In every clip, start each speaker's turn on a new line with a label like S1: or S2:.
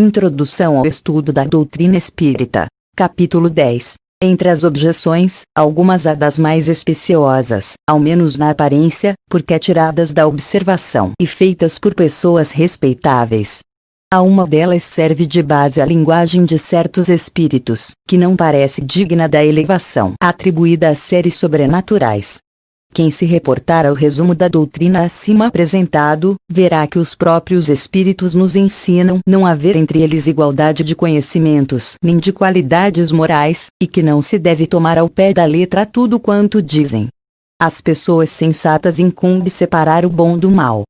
S1: Introdução ao estudo da doutrina espírita. Capítulo 10. Entre as objeções, algumas há das mais especiosas, ao menos na aparência, porque tiradas da observação e feitas por pessoas respeitáveis. A uma delas serve de base a linguagem de certos espíritos, que não parece digna da elevação atribuída às seres sobrenaturais. Quem se reportar ao resumo da doutrina acima apresentado, verá que os próprios espíritos nos ensinam não haver entre eles igualdade de conhecimentos nem de qualidades morais, e que não se deve tomar ao pé da letra tudo quanto dizem. Às pessoas sensatas incumbe separar o bom do mal.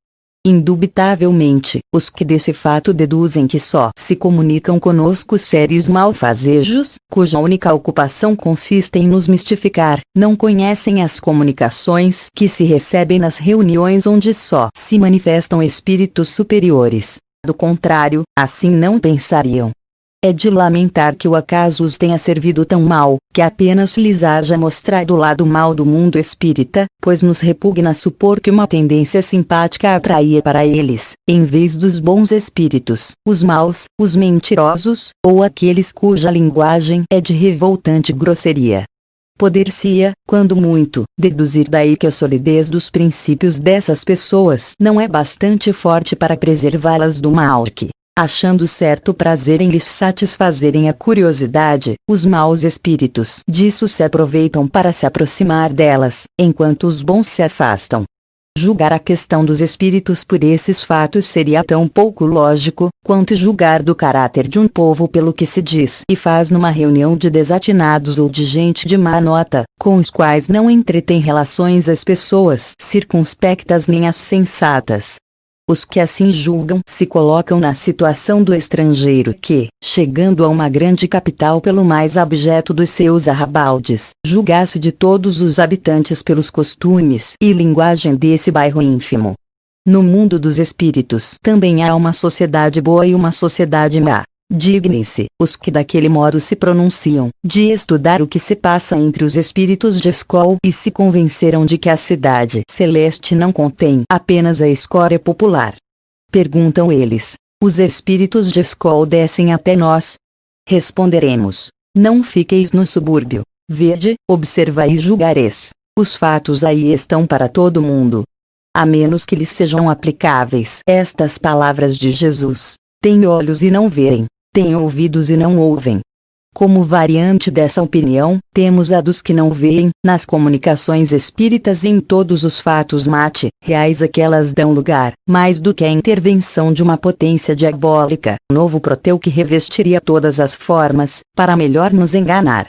S1: Indubitavelmente, os que desse fato deduzem que só se comunicam conosco seres malfazejos, cuja única ocupação consiste em nos mistificar, não conhecem as comunicações que se recebem nas reuniões onde só se manifestam espíritos superiores. Do contrário, assim não pensariam. É de lamentar que o acaso os tenha servido tão mal, que apenas lhes haja mostrado o lado mal do mundo espírita, pois nos repugna supor que uma tendência simpática atraía para eles, em vez dos bons espíritos, os maus, os mentirosos, ou aqueles cuja linguagem é de revoltante grosseria. Poder-se-ia, quando muito, deduzir daí que a solidez dos princípios dessas pessoas não é bastante forte para preservá-las do mal que, achando certo prazer em lhes satisfazerem a curiosidade, os maus espíritos disso se aproveitam para se aproximar delas, enquanto os bons se afastam. Julgar a questão dos espíritos por esses fatos seria tão pouco lógico, quanto julgar do caráter de um povo pelo que se diz e faz numa reunião de desatinados ou de gente de má nota, com os quais não entretém relações as pessoas circunspectas nem as sensatas. Os que assim julgam se colocam na situação do estrangeiro que, chegando a uma grande capital pelo mais abjeto dos seus arrabaldes, julgasse de todos os habitantes pelos costumes e linguagem desse bairro ínfimo. No mundo dos espíritos também há uma sociedade boa e uma sociedade má. Dignem-se, os que daquele modo se pronunciam, de estudar o que se passa entre os espíritos de escola e se convenceram de que a cidade celeste não contém apenas a escória popular. Perguntam eles: os espíritos de escola descem até nós? Responderemos: não fiqueis no subúrbio. Vede, observai e julgareis. Os fatos aí estão para todo mundo. A menos que lhes sejam aplicáveis estas palavras de Jesus: têm olhos e não veem. Têm ouvidos e não ouvem. Como variante dessa opinião, temos a dos que não veem, nas comunicações espíritas e em todos os fatos reais a que elas dão lugar, mais do que a intervenção de uma potência diabólica, novo Proteu que revestiria todas as formas, para melhor nos enganar.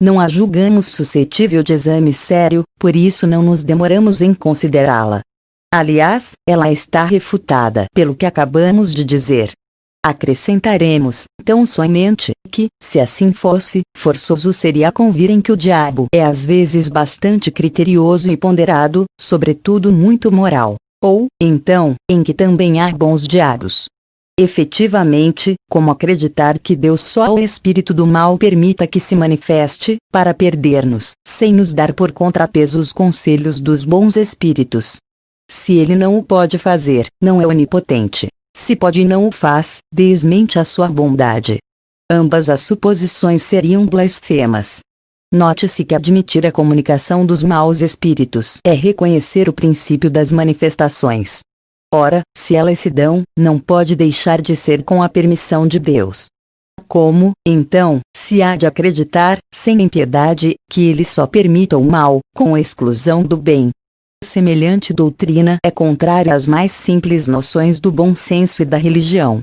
S1: Não a julgamos suscetível de exame sério, por isso não nos demoramos em considerá-la. Aliás, ela está refutada pelo que acabamos de dizer. Acrescentaremos, tão somente, que, se assim fosse, forçoso seria convir em que o diabo é às vezes bastante criterioso e ponderado, sobretudo muito moral. Ou, então, em que também há bons diabos. Efetivamente, como acreditar que Deus só ao espírito do mal permita que se manifeste, para perder-nos, sem nos dar por contrapeso os conselhos dos bons espíritos? Se ele não o pode fazer, não é onipotente. Se pode e não o faz, desmente a sua bondade. Ambas as suposições seriam blasfemas. Note-se que admitir a comunicação dos maus espíritos é reconhecer o princípio das manifestações. Ora, se elas se dão, não pode deixar de ser com a permissão de Deus. Como, então, se há de acreditar, sem impiedade, que ele só permita o mal, com exclusão do bem? Semelhante doutrina é contrária às mais simples noções do bom senso e da religião.